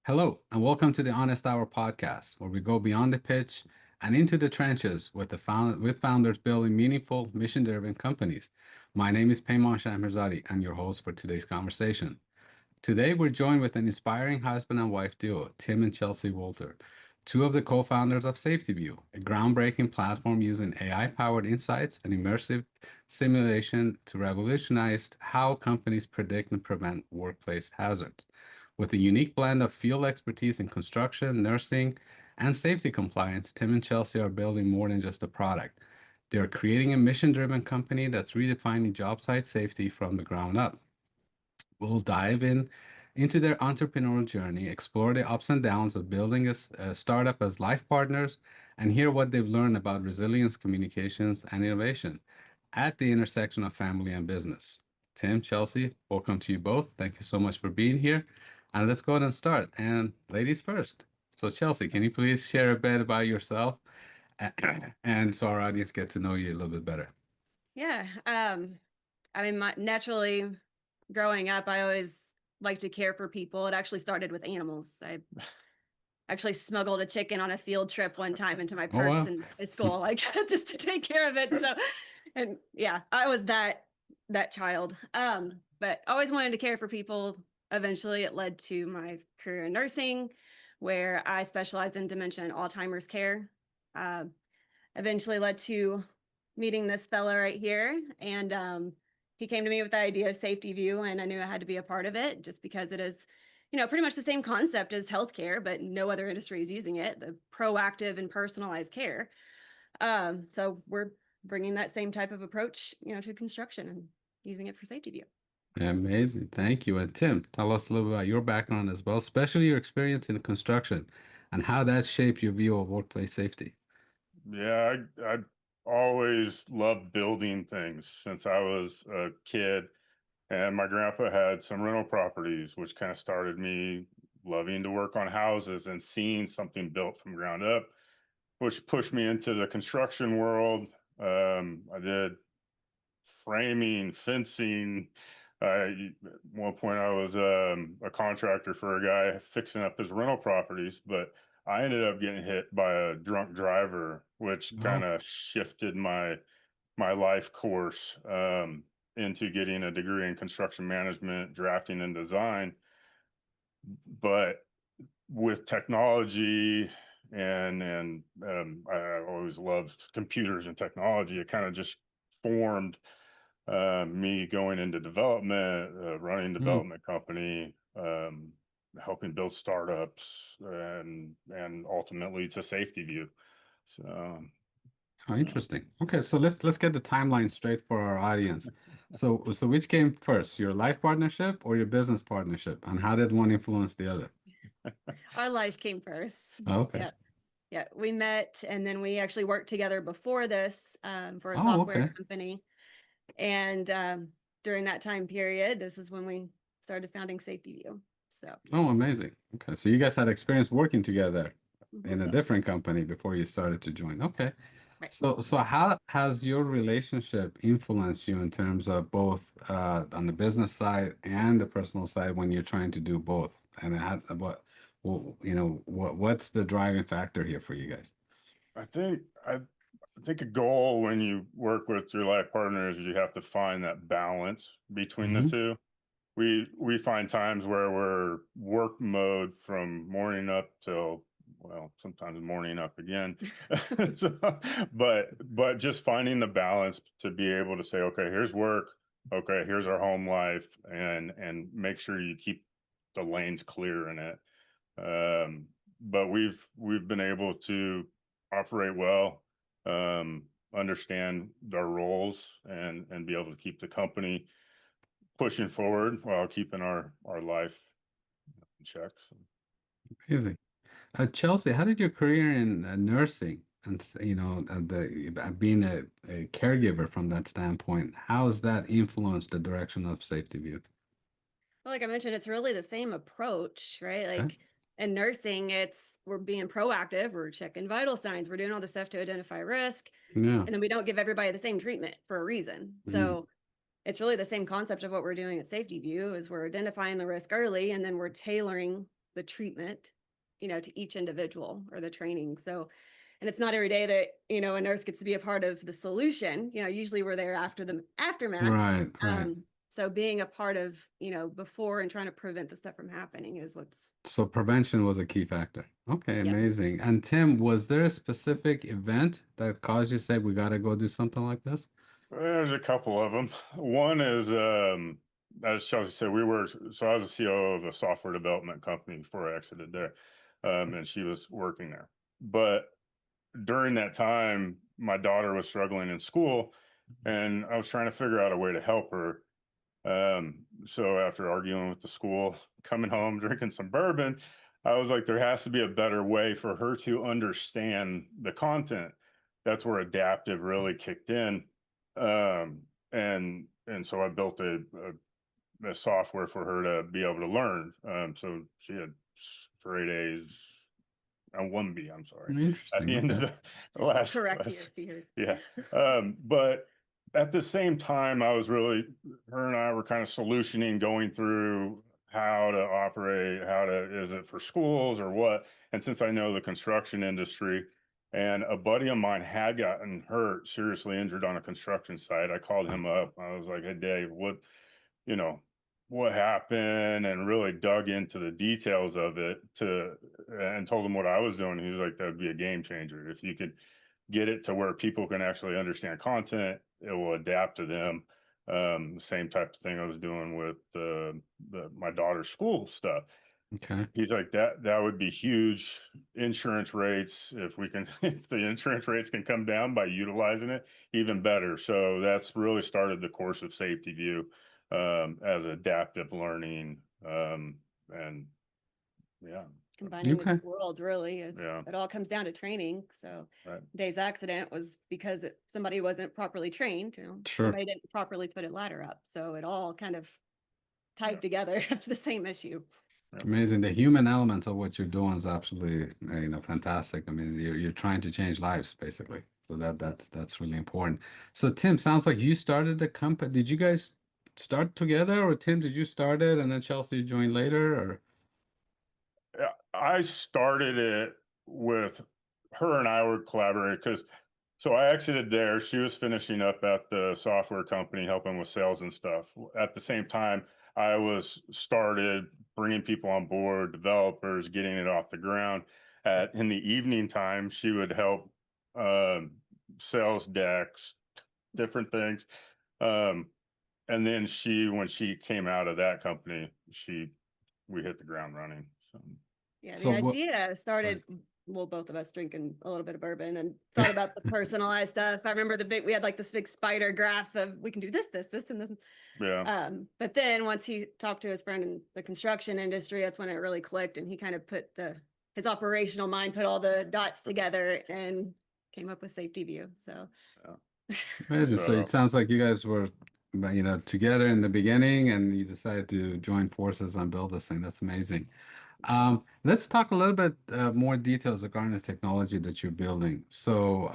Hello, and welcome to the Honest Hour podcast, where we go beyond the pitch and into the trenches with with founders building meaningful, mission-driven companies. My name is Peyman Shahmirzadi, and your host for today's conversation. Today, we're joined with an inspiring husband and wife duo, Tim and Chelsie Wolter, two of the co-founders of SafetyVue, a groundbreaking platform using AI-powered insights and immersive simulation to revolutionize how companies predict and prevent workplace hazards. With a unique blend of field expertise in construction, nursing, and safety compliance, Tim and Chelsie are building more than just a product. They are creating a mission-driven company that's redefining job site safety from the ground up. We'll dive into their entrepreneurial journey, explore the ups and downs of building a startup as life partners, and hear what they've learned about resilience, communications, and innovation at the intersection of family and business. Tim, Chelsie, welcome to you both. Thank you so much for being here. And let's go ahead and start. And ladies first. So, Chelsie, can you please share a bit about yourself and so our audience get to know you a little bit better? Yeah. Naturally, growing up, I always liked to care for people. It actually started with animals. I actually smuggled a chicken on a field trip one time into my Oh, purse wow. in high school, like just to take care of it. So, and yeah, I was that child. But I always wanted to care for people. Eventually, it led to my career in nursing, where I specialized in dementia and Alzheimer's care. Uh, Eventually led to meeting this fella right here. And he came to me with the idea of SafetyVue, and I knew I had to be a part of it just because it is, pretty much the same concept as healthcare, but no other industry is using it, the proactive and personalized care. So we're bringing that same type of approach, to construction and using it for SafetyVue. Amazing. Thank you. And Tim, tell us a little bit about your background as well, especially your experience in construction and how that shaped your view of workplace safety. Yeah, I always loved building things since I was a kid. And my grandpa had some rental properties, which kind of started me loving to work on houses and seeing something built from ground up, which pushed me into the construction world. I did framing, fencing. At one point, I was a contractor for a guy fixing up his rental properties, but I ended up getting hit by a drunk driver, which kind Oh, of shifted my life course into getting a degree in construction management, drafting, and design. But with technology and I always loved computers and technology, it kind of just formed me going into development, running mm. development company, helping build startups, and ultimately to SafetyVue. So, Oh, yeah. interesting. Okay, so let's get the timeline straight for our audience. So which came first, your life partnership or your business partnership, and how did one influence the other? Our life came first. Oh, okay. Yeah. Yeah. We met and then we actually worked together before this for a Oh, software okay. company. And during that time period, this is when we started founding SafetyVue. So, Oh, amazing. Okay, so you guys had experience working together in a mhm, Yeah. different company before you started to join. Okay. right. So how has your relationship influenced you in terms of both on the business side and the personal side when you're trying to do both? And what's the driving factor here for you guys? I think I think a goal when you work with your life partner is you have to find that balance between the Hmm. two. We find times where we're work mode from morning up till, well, sometimes morning up again. So, but just finding the balance to be able to say, okay, here's work, okay, here's our home life, and make sure you keep the lanes clear in it. But we've been able to operate well, understand our roles, and be able to keep the company pushing forward while keeping our life in check. So, Amazing. Chelsea, how did your career in nursing and being a caregiver from that standpoint, how has that influenced the direction of Safety View? Well, like I mentioned, it's really the same approach, right? Okay. Like in nursing, we're being proactive, we're checking vital signs, we're doing all the stuff to identify risk, Yeah. and then we don't give everybody the same treatment for a reason. Mm. So it's really the same concept of what we're doing at SafetyVue is we're identifying the risk early and then we're tailoring the treatment, to each individual, or the training. So, and it's not every day that, a nurse gets to be a part of the solution. Usually we're there after the aftermath. Right, right. So being a part of, before and trying to prevent the stuff from happening is what's. So prevention was a key factor. Okay, Yeah. amazing. And Tim, was there a specific event that caused you to say, we got to go do something like this? There's a couple of them. One is, as Chelsea said, so I was the CEO of a software development company before I exited there, and she was working there. But during that time, my daughter was struggling in school, and I was trying to figure out a way to help her. So after arguing with the school, coming home, drinking some bourbon, I was like, there has to be a better way for her to understand the content. That's where adaptive really kicked in. And so I built a software for her to be able to learn. So she had straight A's and 1B, I'm sorry, at the Interesting. end of the last Correct class. you if you hear. Yeah. But at the same time, her and I were kind of solutioning, going through how to operate, is it for schools or what? And since I know the construction industry, and a buddy of mine had gotten hurt, seriously injured on a construction site, I called him up. I was like, hey, Dave, what happened, and really dug into the details of it and told him what I was doing. He was like, that would be a game changer. If you could get it to where people can actually understand content, it will adapt to them. Same type of thing I was doing with my daughter's school stuff. Okay. He's like, that would be huge. Insurance rates, if the insurance rates can come down by utilizing it, even better. So that's really started the course of SafetyVue as adaptive learning. And yeah. Combining the Okay. two worlds, really. It all comes down to training. So Right. Dave's accident was because somebody wasn't properly trained. Sure. Somebody didn't properly put a ladder up. So it all kind of tied together, the same issue. Amazing. The human element of what you're doing is absolutely, fantastic. I mean, you're trying to change lives, basically. So that's really important. So Tim, sounds like you started the company. Did you guys start together, or Tim, did you start it and then Chelsea joined later, or? I started it with her, and I were collaborating so I exited there. She was finishing up at the software company, helping with sales and stuff. At the same time, I started bringing people on board, developers, getting it off the ground. In the evening time, she would help sales decks, different things. And then when she came out of that company, we hit the ground running. So. Yeah, the So idea started, well, both of us drinking a little bit of bourbon and thought about the personalized stuff. I remember we had like this big spider graph of we can do this, and this. Yeah. But then once he talked to his friend in the construction industry, that's when it really clicked, and he kind of put his operational mind, put all the dots together and came up with SafetyVue. So. Amazing. So it sounds like you guys were, together in the beginning, and you decided to join forces and build this thing. That's amazing. Let's talk a little bit more details regarding the technology that you're building. So,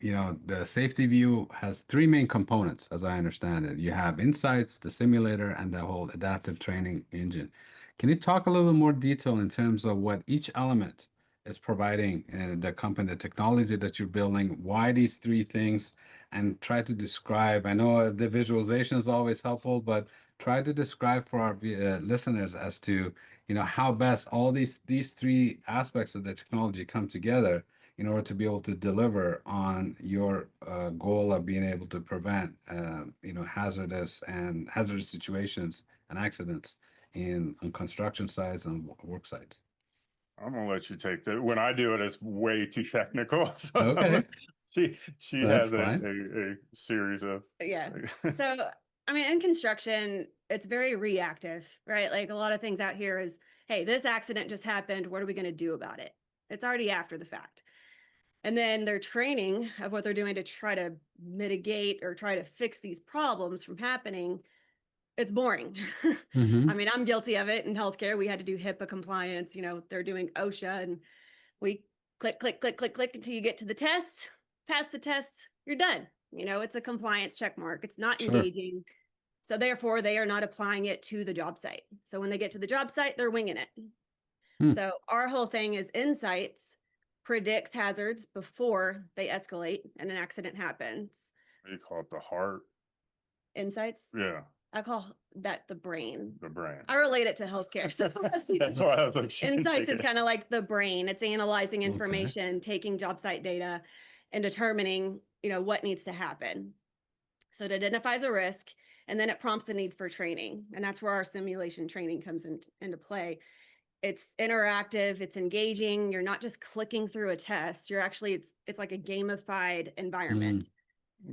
the SafetyVue has three main components, as I understand it. You have insights, the simulator, and the whole adaptive training engine. Can you talk a little more detail in terms of what each element is providing the company, the technology that you're building, why these three things, and try to describe. I know the visualization is always helpful, but try to describe for our listeners as to how best all these three aspects of the technology come together in order to be able to deliver on your goal of being able to prevent hazardous situations and accidents on construction sites and work sites. I'm gonna let you take that. When I do it, it's way too technical. So Okay. She has a series of So I mean, in construction, it's very reactive, right? Like a lot of things out here is, hey, this accident just happened. What are we going to do about it? It's already after the fact. And then their training of what they're doing to try to mitigate or try to fix these problems from happening, it's boring. I mean, I'm guilty of it in healthcare. We had to do HIPAA compliance. They're doing OSHA, and we click, click, click, click, click until you get to the tests, pass the tests, you're done. It's a compliance check mark. It's not engaging. So therefore, they are not applying it to the job site. So when they get to the job site, they're winging it. Hmm. So our whole thing is insights predicts hazards before they escalate and an accident happens. What do you call it? The heart? Insights, Yeah, I call that the brain. the brain. I relate it to healthcare. So That's why I was like, she didn't insights take is it. kind of like the brain. It's analyzing Okay. information, taking job site data, and determining, what needs to happen. So it identifies a risk, and then it prompts the need for training. And that's where our simulation training comes into play. It's interactive, it's engaging. You're not just clicking through a test. You're actually, it's like a gamified environment.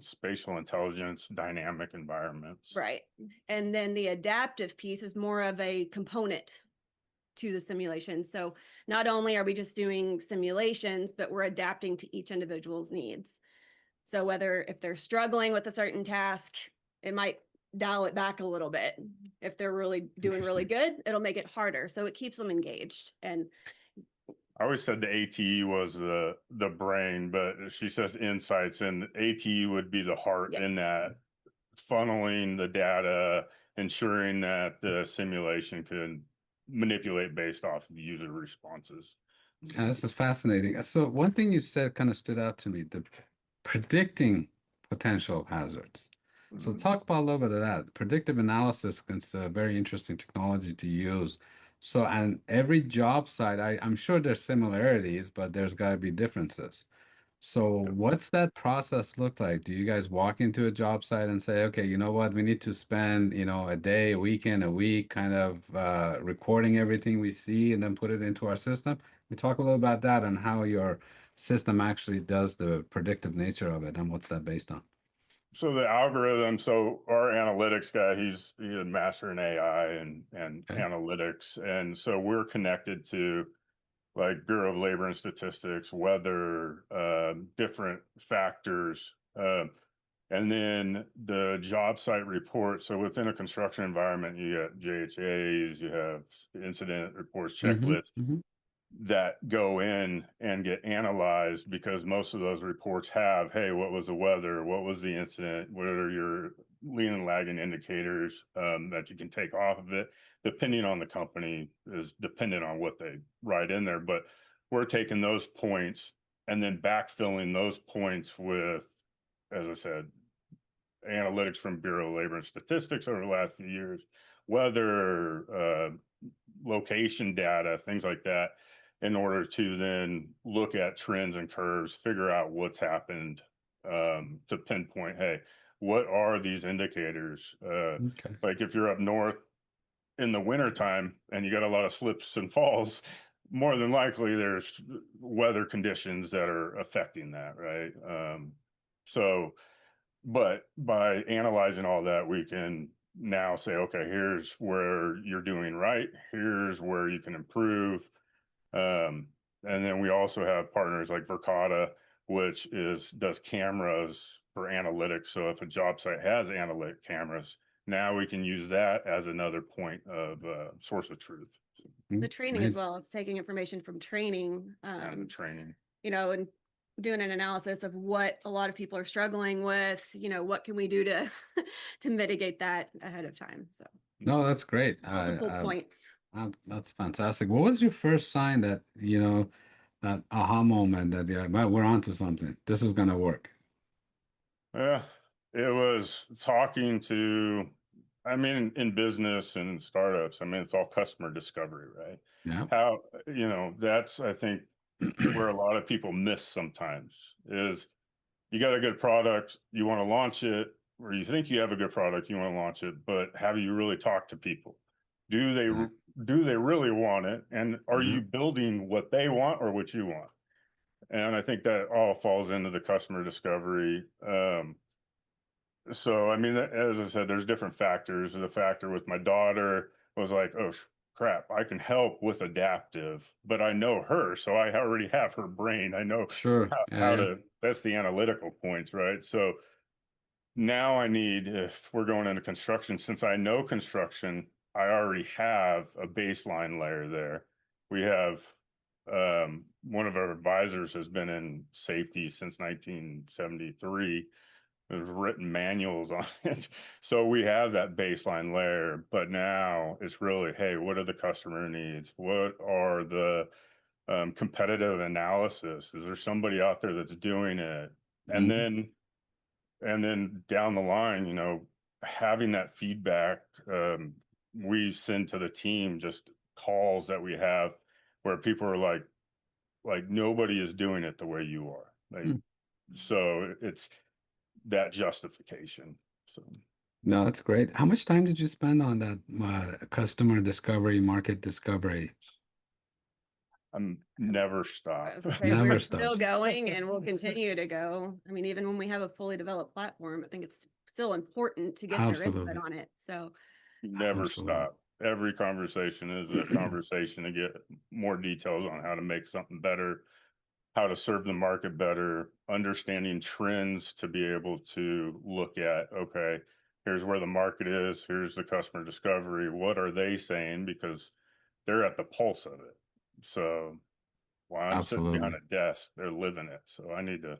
Spatial intelligence, dynamic environments. Right. And then the adaptive piece is more of a component to the simulation. So not only are we just doing simulations, but we're adapting to each individual's needs. So whether if they're struggling with a certain task, it might dial it back a little bit. If they're really doing really good, it'll make it harder. So it keeps them engaged. And I always said the ATE was the brain, but she says insights, and ATE would be the heart in that, funneling the data, ensuring that the simulation can manipulate based off of the user responses. Yeah, this is fascinating. So one thing you said kind of stood out to me, the predicting potential hazards. So talk about a little bit of that. Predictive analysis is a very interesting technology to use. So, and every job site, I'm sure there's similarities, but there's got to be differences. So what's that process look like? Do you guys walk into a job site and say, okay, you know what, we need to spend, a day, a weekend, a week kind of recording everything we see and then put it into our system? We talk a little about that and how your system actually does the predictive nature of it and what's that based on? So the algorithm, so our analytics guy, he's a master in AI and Okay. analytics. And so we're connected to like Bureau of Labor and Statistics, weather, different factors. And then the job site report. So within a construction environment, you got JHAs, you have incident reports, checklists that go in and get analyzed, because most of those reports have, hey, what was the weather? What was the incident? What are your lean and lagging indicators that you can take off of it? Depending on the company is dependent on what they write in there. But we're taking those points and then backfilling those points with, as I said, analytics from Bureau of Labor and Statistics over the last few years, weather, location data, things like that, in order to then look at trends and curves, figure out what's happened, to pinpoint, hey, what are these indicators? Okay. Like if you're up north in the wintertime and you got a lot of slips and falls, more than likely there's weather conditions that are affecting that, right? But by analyzing all that, we can now say, okay, here's where you're doing right, here's where you can improve. And then we also have partners like Verkada, which does cameras for analytics. So if a job site has analytic cameras, now we can use that as another point of source of truth. the training as well, it's taking information from training, And training. and doing an analysis of what a lot of people are struggling with, what can we do to to mitigate that ahead of time. So No, that's great. multiple points. That's fantastic. What was your first sign that, that aha moment that you're like, well, we're onto something. This is gonna work. Yeah, it was talking to, I mean, in business and startups, I mean, it's all customer discovery, right? Yeah. How, that's, I think, where a lot of people miss sometimes is you got a good product, you want to launch it, or you think you have a good product, you want to launch it, but have you really talked to people? Do they Yeah. do they really want it? And are Yeah. you building what they want or what you want? And I think that all falls into the customer discovery. So, I mean, as I said, there's different factors. The factor with my daughter was like, oh, crap, I can help with adaptive, but I know her. So I already have her brain. I know Sure. how Yeah. to, that's the analytical points, right? So now I need, if we're going into construction, since I know construction, I already have a baseline layer there. We have, one of our advisors has been in safety since 1973. There's written manuals on it. So we have that baseline layer, but now it's really, hey, what are the customer needs? What are the competitive analysis? Is there somebody out there that's doing it? And Mhm. then down the line, having that feedback, we send to the team just calls that we have where people are like nobody is doing it the way you are. Like, Mm. so it's that justification. So No, that's great. How much time did you spend on that customer discovery, market discovery? I'm never I stop. was gonna say Never we're still stops. going and we'll continue to go. I mean, even when we have a fully developed platform, I think it's still important to get their input Absolutely. on it. So Never Absolutely. stop. Every conversation is a conversation to get more details on how to make something better, how to serve the market better, understanding trends to be able to look at, okay, here's where the market is, here's the customer discovery, what are they saying? Because they're at the pulse of it. So while I'm sitting behind Absolutely. a desk, they're living it. So I need to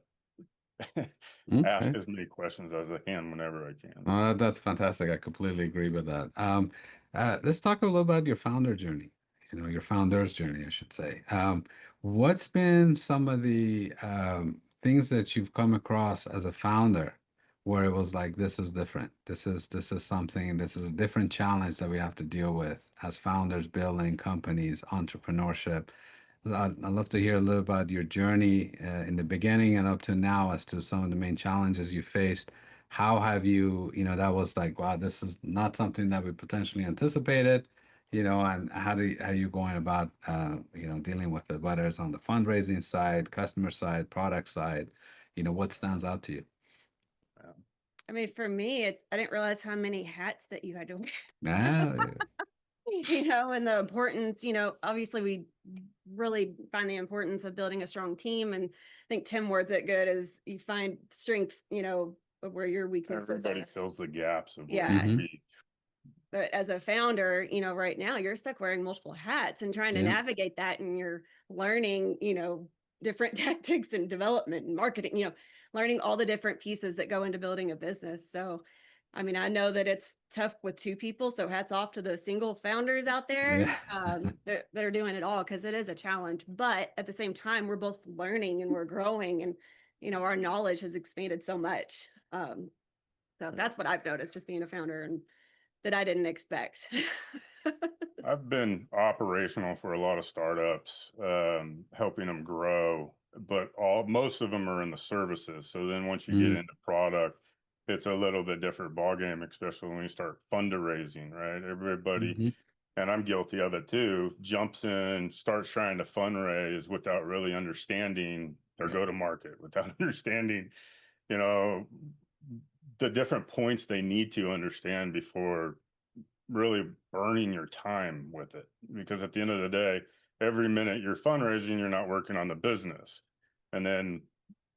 ask Okay. as many questions as I can whenever I can. That's fantastic. I completely agree with that. Let's talk a little about your founder journey, your founder's journey, I should say. What's been some of the things that you've come across as a founder where it was like, this is different. This is something, this is a different challenge that we have to deal with as founders building companies, entrepreneurship. I'd love to hear a little about your journey in the beginning and up to now as to some of the main challenges you faced. How have you, that was like, wow, this is not something that we potentially anticipated, and how are you going about, dealing with it, whether it's on the fundraising side, customer side, product side, what stands out to you? I mean, for me, I didn't realize how many hats that you had to wear. Yeah, And the importance, obviously we really find the importance of building a strong team. And I think Tim words it good is you find strength, of where your weaknesses Everybody are. fills the gaps of where Yeah. you're hmm weak. But as a founder, right now you're stuck wearing multiple hats and trying to yeah, navigate that. And you're learning, different tactics and development and marketing, learning all the different pieces that go into building a business. So, I mean, I know that it's tough with two people. So hats off to those single founders out there yeah. that are doing it all, because it is a challenge. But at the same time, we're both learning and we're growing, and our knowledge has expanded so much. So that's what I've noticed just being a founder, and that I didn't expect. I've been operational for a lot of startups, helping them grow, but most of them are in the services. So then once you get Mm, into product, it's a little bit different ballgame, especially when you start fundraising, right? Everybody, hmm and I'm guilty of it too, jumps in, starts trying to fundraise without really understanding their Yeah. go-to-market, without understanding, you know, the different points they need to understand before really burning your time with it. Because at the end of the day, every minute you're fundraising, you're not working on the business. And then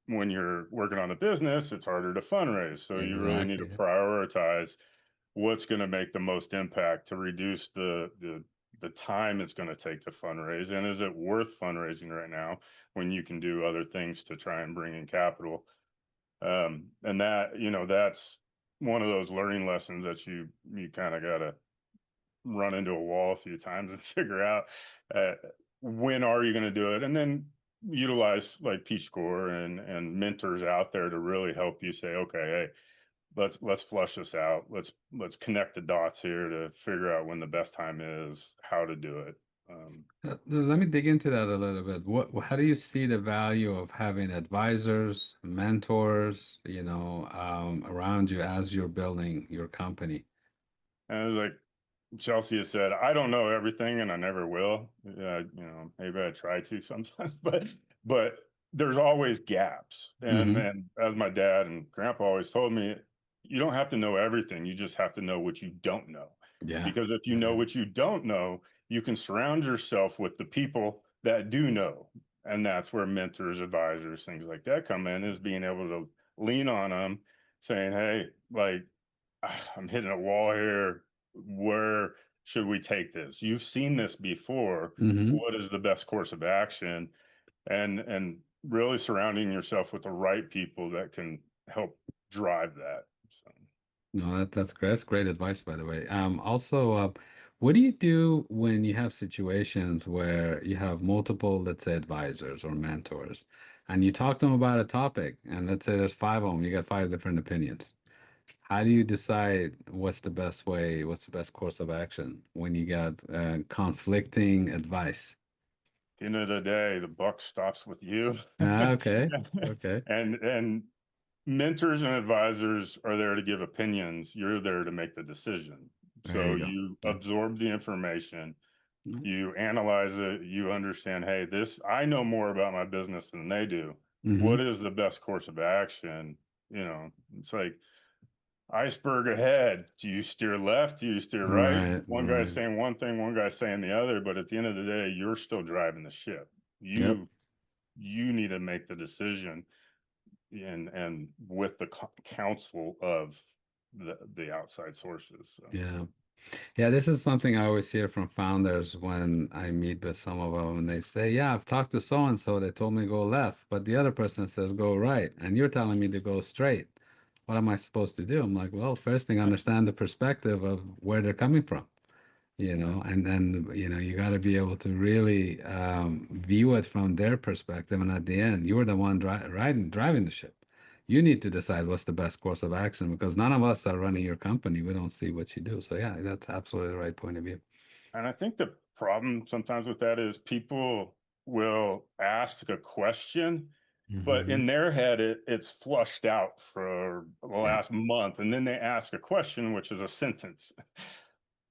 when you're working on the business, it's harder to fundraise. So you really need to exactly. prioritize what's going to make the most impact to reduce the time it's going to take to fundraise. And is it worth fundraising right now when you can do other things to try and bring in capital? And that's one of those learning lessons that you kind of got to run into a wall a few times and figure out uh, when are you going to do it, and then utilize like Peachscore and mentors out there to really help you say, okay, hey, let's flush this out. Let's connect the dots here to figure out when the best time is, how to do it. Let me dig into that a little bit. How do you see the value of having advisors, mentors, around you as you're building your company? and it's like Chelsea has said, I don't know everything and I never will. Maybe I try to sometimes, but there's always gaps. And Hmm and as my dad and grandpa always told me, you don't have to know everything. You just have to know what you don't know. Yeah. Because if you know Yeah. what you don't know, you can surround yourself with the people that do know. And that's where mentors, advisors, things like that come in, is being able to lean on them, saying, hey, like, I'm hitting a wall here. Where should we take this? You've seen this before. hmm What is the best course of action? And really surrounding yourself with the right people that can help drive that. So. No, that's great. That's great advice, by the way. Also, what do you do when you have situations where you have multiple, let's say, advisors or mentors, and you talk to them about a topic, and let's say there's five of them, you got five different opinions. How do you decide what's the best way, what's the best course of action when you got conflicting advice? At the end of the day, the buck stops with you. Ah, okay. Okay. And mentors and advisors are there to give opinions. You're there to make the decision. There So you go. you Yeah. absorb the information, Mm-hmm. you analyze it, you understand, hey, this, I know more about my business than they do. Mm-hmm. What is the best course of action? You know, it's like iceberg ahead. Do you steer left? Do you steer right? Right, One guy's right. saying one thing, one guy's saying the other, but at the end of the day, you're still driving the ship. Yep. You need to make the decision and with the counsel of the outside sources. So. Yeah. Yeah, this is something I always hear from founders when I meet with some of them, and they say, "Yeah, I've talked to so and so, they told me go left, but the other person says go right, and you're telling me to go straight. What am I supposed to do?" I'm like, "Well, first thing, understand the perspective of where they're coming from, and then, you got to be able to really view it from their perspective. And at the end, you're the one driving the ship. You need to decide what's the best course of action because none of us are running your company. We don't see what you do. So yeah, that's absolutely the right point of view. And I think the problem sometimes with that is people will ask a question, but Hmm. in their head, it's flushed out for the Yeah, last month. And then they ask a question, which is a sentence.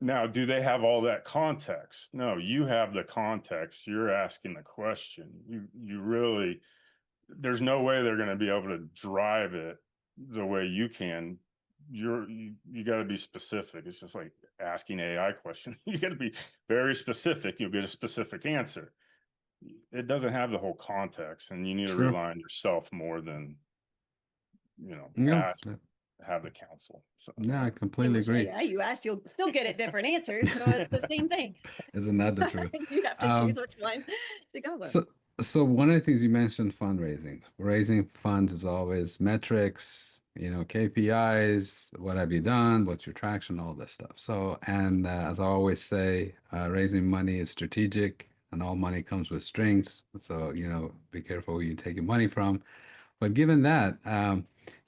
Now, do they have all that context? No, you have the context. You're asking the question. You really, there's no way they're going to be able to drive it the way you can. You got to be specific. It's just like asking AI questions. You got to be very specific. You'll get a specific answer. It doesn't have the whole context, and you need to true. rely on yourself more than Yeah, ask, have the counsel. So yeah, I Same completely with agree. AI. You asked, you'll still get it different answers. So it's the same thing. Isn't that the truth? You have to choose Um, which one to go with. So, so one of the things you mentioned, fundraising. Raising funds is always metrics, KPIs, what have you done, what's your traction, all this stuff. So, and as I always say, raising money is strategic, and all money comes with strings. So, be careful where you take your money from. But given that,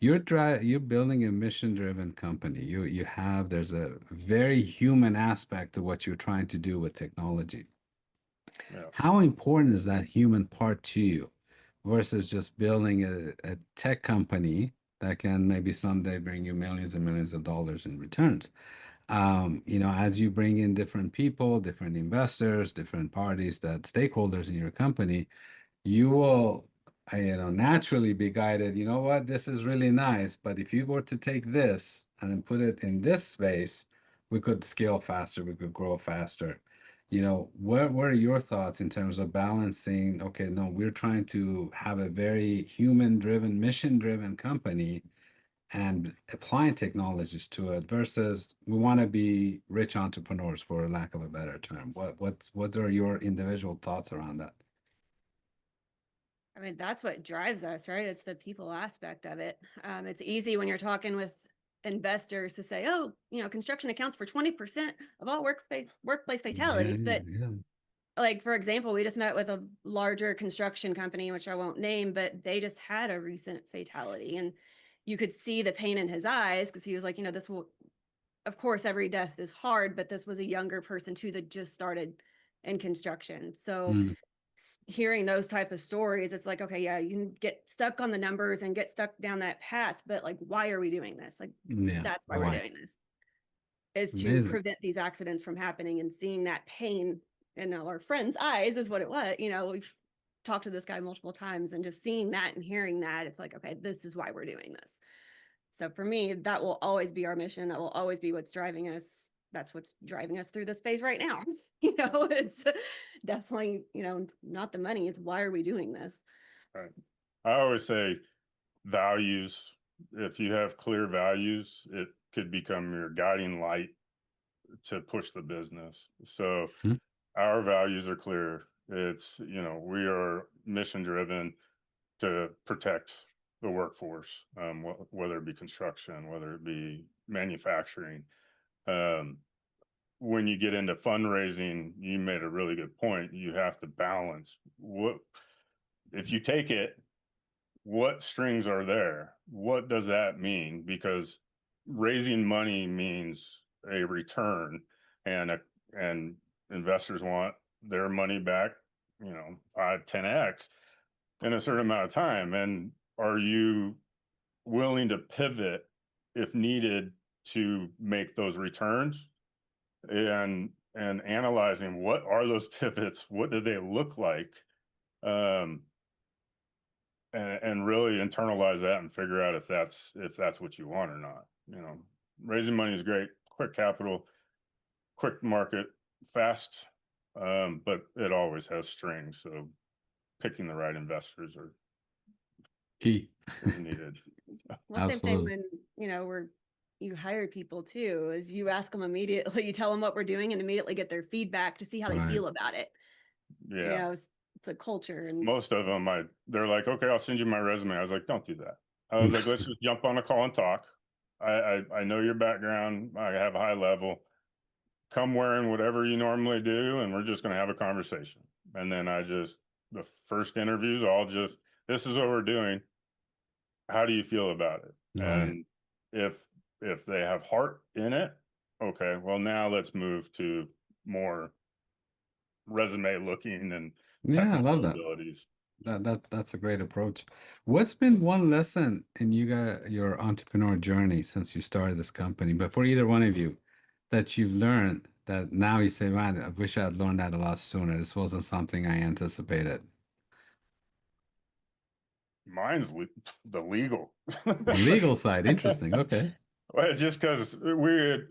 you're building a mission-driven company. There's a very human aspect to what you're trying to do with technology. yeah. How important is that human part to you versus just building a tech company that can maybe someday bring you millions and millions of dollars in returns? As you bring in different people, different investors, different parties, that stakeholders in your company, you will naturally be guided. You know what, this is really nice, but if you were to take this and then put it in this space, we could scale faster, we could grow faster. What are your thoughts in terms of balancing? Okay, no, we're trying to have a very human driven, mission driven company and applying technologies to it versus we want to be rich entrepreneurs, for lack of a better term. What are your individual thoughts around that? I mean, that's what drives us, right? It's the people aspect of it. It's easy when you're talking with investors to say, oh, construction accounts for 20% of all workplace Yeah, fatalities. But yeah. like, for example, we just met with a larger construction company, which I won't name, but they just had a recent fatality. And you could see the pain in his eyes because he was like, this will, of course, every death is hard, but this was a younger person too that just started in construction. So Mm, hearing those type of stories, it's like, okay, yeah, you can get stuck on the numbers and get stuck down that path, but like, why are we doing this? Like, yeah. that's why we're Why? doing this, is to Amazing. prevent these accidents from happening. And seeing that pain in our friend's eyes is what it was. We've talked to this guy multiple times, and just seeing that and hearing that, it's like, okay, this is why we're doing this. So for me, that will always be our mission. That will always be what's driving us. That's what's driving us through this phase right now. It's definitely, not the money. It's why are we doing this? Right. I always say values. If you have clear values, it could become your guiding light to push the business. So Hmm. our values are clear. It's, we are mission driven to protect the workforce, whether it be construction, whether it be manufacturing. When you get into fundraising, you made a really good point. You have to balance what, if you take it, what strings are there? What does that mean? Because raising money means a return, and investors want their money back, 5, 10x in a certain amount of time. And are you willing to pivot if needed to make those returns? And analyzing what are those pivots, what do they look like, and really internalize that and figure out if that's what you want or not. Raising money is great, quick capital, quick market, fast, but it always has strings. So picking the right investors Key. is needed. Well, same thing Absolutely. when, you hire people too, is you ask them immediately, you tell them what we're doing and immediately get their feedback to see how they Right. feel about it. Yeah. It's a culture. And Most of them, they're like, okay, I'll send you my resume. I was like, don't do that. I was like, let's just jump on a call and talk. I know your background. I have a high level. Come wearing whatever you normally do, and we're just going to have a conversation. And then the first interviews, this is what we're doing. How do you feel about it? Right. And if they have heart in it, okay, well, now let's move to more resume looking and Yeah, I technical love that. abilities. That's a great approach. What's been one lesson in your entrepreneur journey since you started this company, but for either one of you, that you've learned that now you say, man, I wish I had learned that a lot sooner. This wasn't something I anticipated. Mine's the legal. The legal side, interesting. Okay. Well, just because we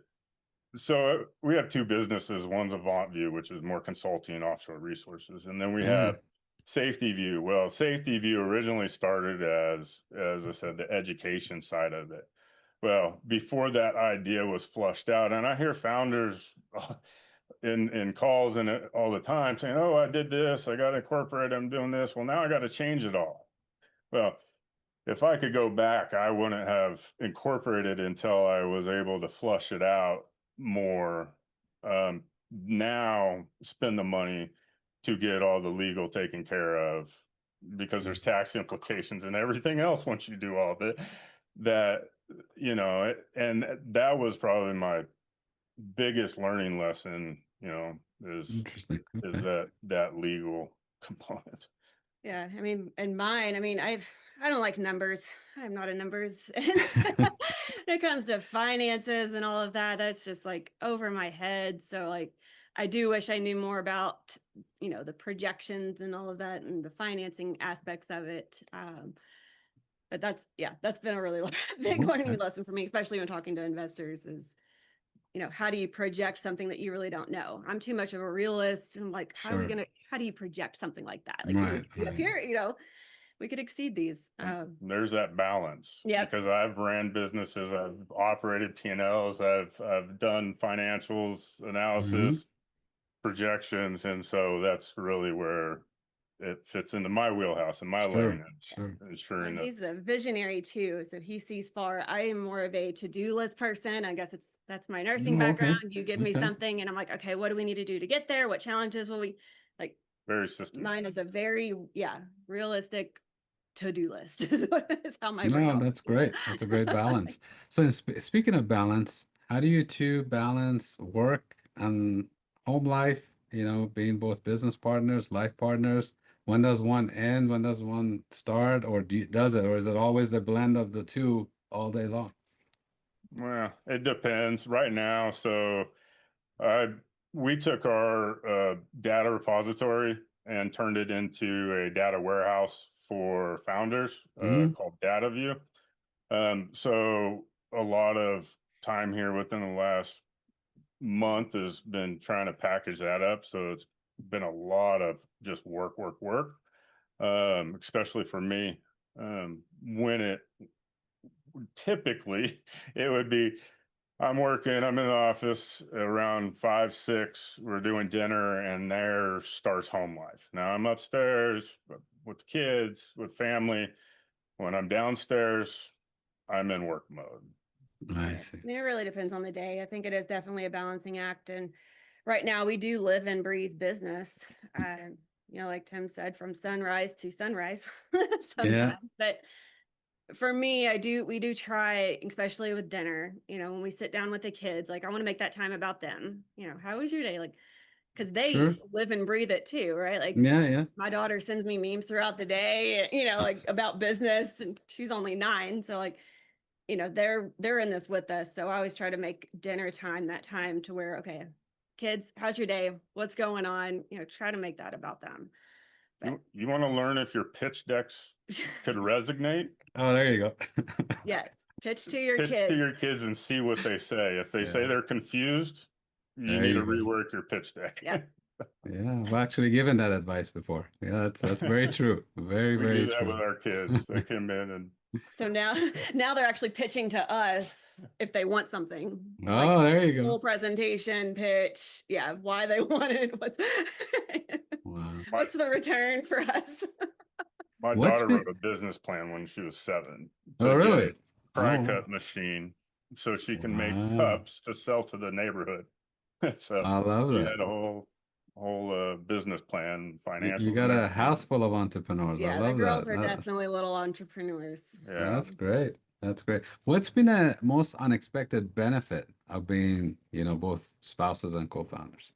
have two businesses. One's AvantVue, which is more consulting offshore resources, and then we Yeah. have SafetyVue. Well, SafetyVue originally started as I said, the education side of it. Well, before that idea was flushed out, and I hear founders in calls and all the time saying, "Oh, I did this. I got to incorporate. I'm doing this. Well, now I got to change it all." Well, if I could go back, I wouldn't have incorporated until I was able to flush it out more. Now spend the money to get all the legal taken care of, because there's tax implications and everything else once you do all of it. And that was probably my biggest learning lesson, Interesting. is Okay. that legal component. yeah, and mine, I don't like numbers. I'm not a numbers. When it comes to finances and all of that, that's just like over my head. So like, I do wish I knew more about, the projections and all of that and the financing aspects of it. But that's been a really big learning Okay. lesson for me, especially when talking to investors is, how do you project something that you really don't know? I'm too much of a realist. And like, how Sure. do you project something like that? Like Right. up here, we could exceed these. And there's that balance. Yeah. Because I've ran businesses, I've operated P&Ls, I've done financials analysis, projections, and so that's really where it fits into my wheelhouse and my Sure. lane. Sure. Ensuring that He's the visionary too, so he sees far. I am more of a to-do list person. I guess that's my nursing background. Okay. You give me Okay. something, and I'm like, okay, what do we need to do to get there? What challenges will we like? very system. Mine is a very realistic to-do list is how my brain No, operates. that's great. That's a great balance. So, speaking of balance, how do you two balance work and home life? Being both business partners, life partners. When does one end? When does one start? Or does it? Or is it always the blend of the two all day long? Well, it depends. Right now, so we took our data repository and turned it into a data warehouse for founders Hmm. called SafetyVue. So a lot of time here within the last month has been trying to package that up. So it's been a lot of just work, especially for me. When it typically it would be, I'm working, I'm in the office around 5, 6, we're doing dinner, and there starts home life. Now I'm upstairs with the kids, with family. When I'm downstairs, I'm in work mode. I Yeah. see. I mean, it really depends on the day. I think it is definitely a balancing act. And right now we do live and breathe business. Like Tim said, from sunrise to sunrise Yeah, sometimes. But for me, we do try, especially with dinner, when we sit down with the kids, like I want to make that time about them. How was your day? Like, because they sure. live and breathe it too, right? Like Yeah, yeah. my daughter sends me memes throughout the day, like about business, and she's only 9. So like, they're in this with us. So I always try to make dinner time that time to where, okay, kids, how's your day? What's going on? Try to make that about them. But You want to learn if your pitch decks could resonate? Oh, there you go. yes, pitch to your Pitch to kids. your kids and see what they say. If they say Yeah, they're confused, you there need to you go. rework your pitch deck. Yeah. Yeah, I've actually given that advice before. Yeah, that's very true. Very, We do very that with true. our kids. They come in and So now they're actually pitching to us if they want something, like Oh, there you go. full presentation pitch. Yeah, why they want it. Wow. my What's the return for us? my What's daughter been? wrote a business plan when she was 7 Oh, to get a really? pry Oh, cut machine so she can make wow. cups to sell to the neighborhood. So I love she that. had a whole business plan, You financials got and a everything. house full of entrepreneurs. I Yeah, the love girls that. are definitely little entrepreneurs. Yeah. That's great. That's great. What's been a most unexpected benefit of being, both spouses and co-founders?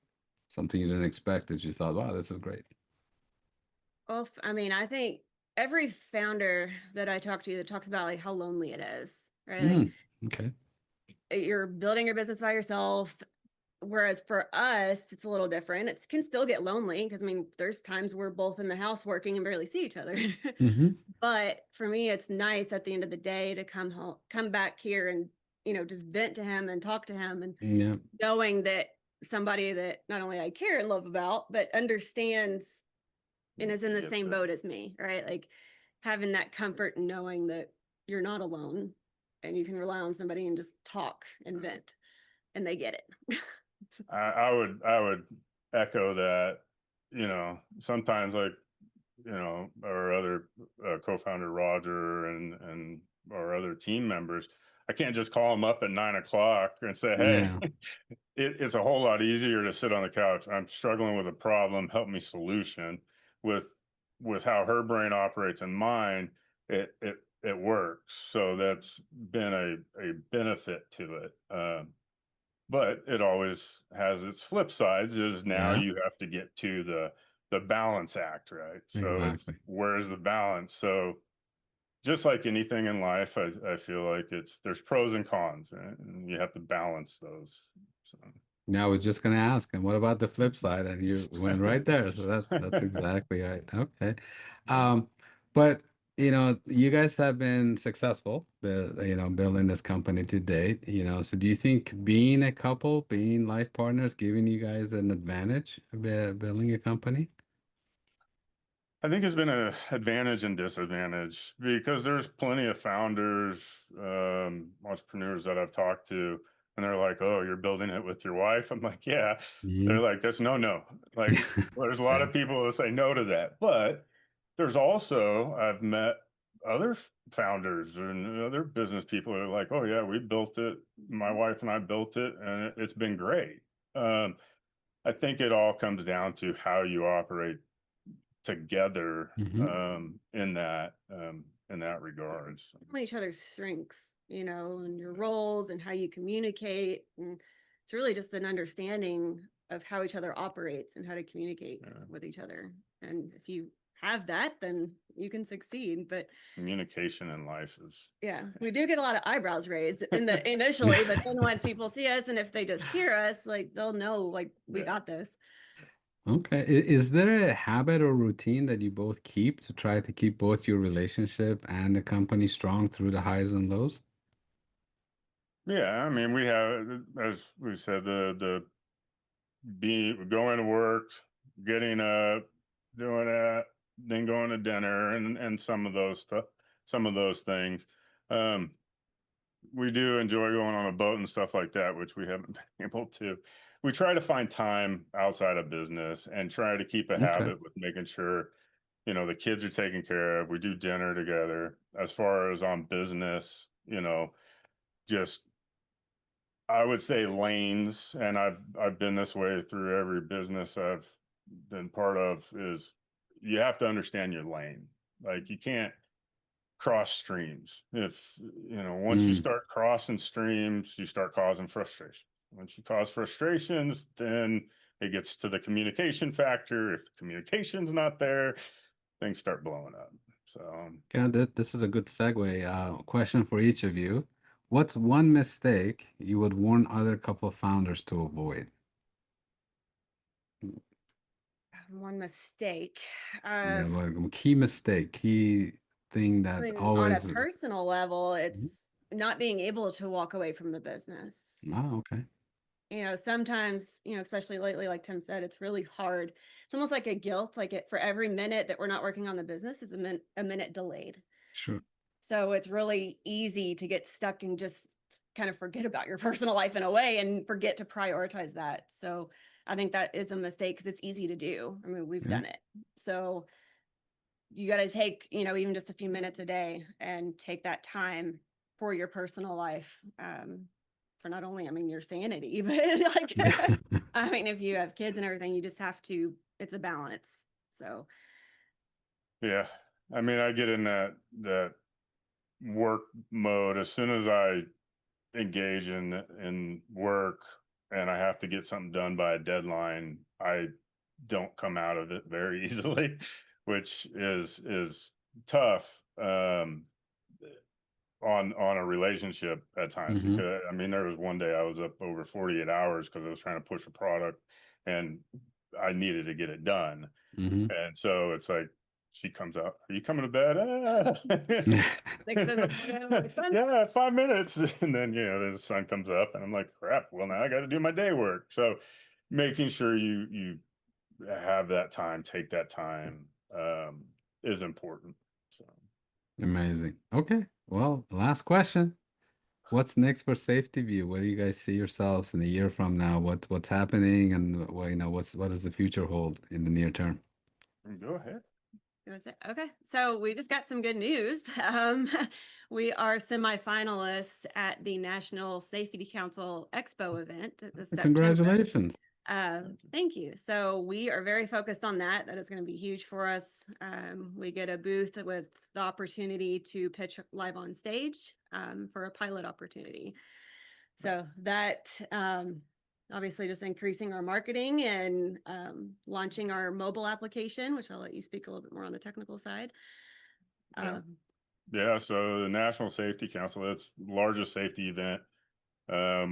Something you didn't expect that you thought, wow, this is great. Well, I mean, I think every founder that I talk to that talks about like how lonely it is, right? Like Okay. you're building your business by yourself. Whereas for us, it's a little different. It can still get lonely because I mean, there's times we're both in the house working and barely see each other. Mm-hmm. But for me, it's nice at the end of the day to come home, come back here and, just vent to him and talk to him and Yeah. knowing that somebody that not only I care and love about, but understands and is in the Get same the- boat as me, right? Like having that comfort and knowing that you're not alone and you can rely on somebody and just talk and vent and they get it. I would echo that. Sometimes like our other co-founder Roger and our other team members, I can't just call them up at 9 o'clock and say, "Hey, Yeah. it's a whole lot easier to sit on the couch. I'm struggling with a problem. Help me solution." With how her brain operates and mine, it works. So that's been a benefit to it. But it always has its flip sides. Is now Yeah. you have to get to the balance act, right? So it's Exactly. where's the balance? So just like anything in life, I feel like there's pros and cons, right? And you have to balance those. So Now I was just gonna ask, and what about the flip side? And you went right there. So that's exactly right. Okay. Um, but you guys have been successful, building this company to date, so do you think being a couple, being life partners, giving you guys an advantage building a company? I think it's been an advantage and disadvantage because there's plenty of founders, entrepreneurs that I've talked to, and they're like, "Oh, you're building it with your wife?" I'm like, "Yeah." They're Mhm. like, "That's no." Like, there's a lot Yeah. of people that say no to that, but there's also I've met other founders and other business people that are like, "Oh yeah, we built it. My wife and I built it, and it's been great." Um, I think it all comes down to how you operate together Hmm. in that regard. So, On each other's strengths, and your roles and how you communicate. And it's really just an understanding of how each other operates and how to communicate yeah, with each other. And if you have that, then you can succeed. But communication in life is yeah, we do get a lot of eyebrows raised in the initially, but then once people see us and if they just hear us, like they'll know like we yeah. got this. Okay. Is there a habit or routine that you both keep to try to keep both your relationship and the company strong through the highs and lows? Yeah, I mean, we have, as we said, the going to work, getting up, doing that, then going to dinner, and some of those things. Um, we do enjoy going on a boat and stuff like that, which we haven't been able to. We try to find time outside of business and try to keep a Okay. habit with making sure you know, the kids are taken care of. We do dinner together. As far as on business, you know, just I would say lanes, and I've been this way through every business I've been part of, is you have to understand your lane. Like you can't cross streams. If you know, once you start crossing streams, you start causing frustration. Once you cause frustrations, then it gets to the communication factor. If the communication's not there, things start blowing up. So Yeah, this is a good segue. Question for each of you. What's one mistake you would warn other couple founders to avoid? One mistake. Yeah, like key mistake, key thing I that mean, on a always. personal level, it's not being able to walk away from the business. Oh, okay. You know, sometimes, you know, especially lately, like Tim said, it's really hard. It's almost like a guilt, like it for every minute that we're not working on the business is a minute delayed. Sure. So it's really easy to get stuck and just kind of forget about your personal life in a way and forget to prioritize that. So I think that is a mistake because it's easy to do. I mean, we've done it. So you got to take, you know, even just a few minutes a day and take that time for your personal life. For not only, I mean, your sanity, but like, I mean, if you have kids and everything, you just have to, it's a balance. So, yeah, I mean, I get in that work mode as soon as I engage in work and I have to get something done by a deadline. I don't come out of it very easily, which is tough. On a relationship at times, because I mean, there was one day I was up over 48 hours because I was trying to push a product and I needed to get it done. And so it's like she comes out, "Are you coming to bed?" Yeah, 5 minutes. And then, you know, the sun comes up and I'm like, crap, well, now I got to do my day work. So making sure you have that time, take that time, is important. So Amazing. Okay. Well, last question. What's next for SafetyVue? Where do you guys see yourselves in a year from now? What's happening, and what what does the future hold in the near term? go ahead. Okay, so we just got some good news. We are semi-finalists at the National Safety Council Expo event this September. Congratulations. Thank you. So we are very focused on that. That is going to be huge for us. We get a booth with the opportunity to pitch live on stage for a pilot opportunity. So that obviously just increasing our marketing and launching our mobile application, which I'll let you speak a little bit more on the technical side. Yeah, so the National Safety Council, it's the largest safety event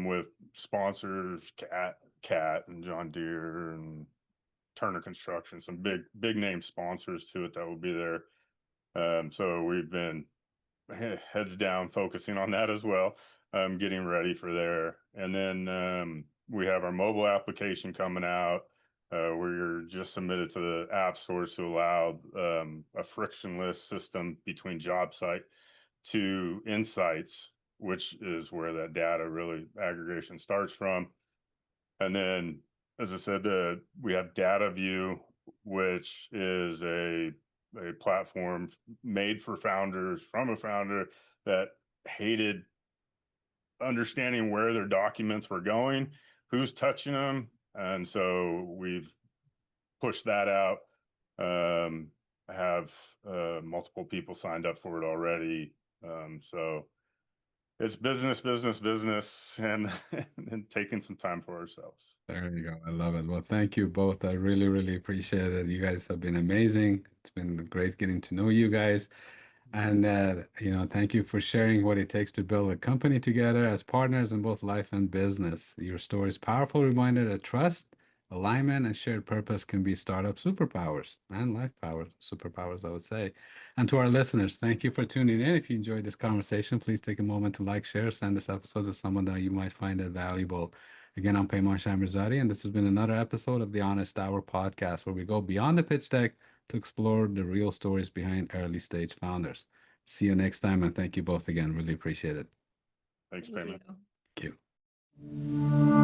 with sponsors, Cat and John Deere and Turner Construction, some big name sponsors to it that will be there. So we've been heads down focusing on that as well, getting ready for there. And then we have our mobile application coming out. We're just submitted to the app stores to allow a frictionless system between job site to insights, which is where that data really aggregation starts from. And then, as I said, we have SafetyVue, which is a platform made for founders from a founder that hated understanding where their documents were going, who's touching them. And so we've pushed that out. I have multiple people signed up for it already. So it's business, and taking some time for ourselves. There you go. I love it. Well, thank you both. I really, really appreciate it. You guys have been amazing. It's been great getting to know you guys. And, thank you for sharing what it takes to build a company together as partners in both life and business. Your story is a powerful reminder that trust, alignment, and shared purpose can be startup superpowers and life power superpowers, I would say. And to our listeners, thank you for tuning in. If you enjoyed this conversation, please take a moment to like, share, send this episode to someone that you might find it valuable. Again, I'm Peyman Shahmirzadi, and this has been another episode of the Honest Hour podcast, where we go beyond the pitch deck to explore the real stories behind early stage founders. See you next time, and thank you both again. Really appreciate it. Thanks, Peyman. Thank you.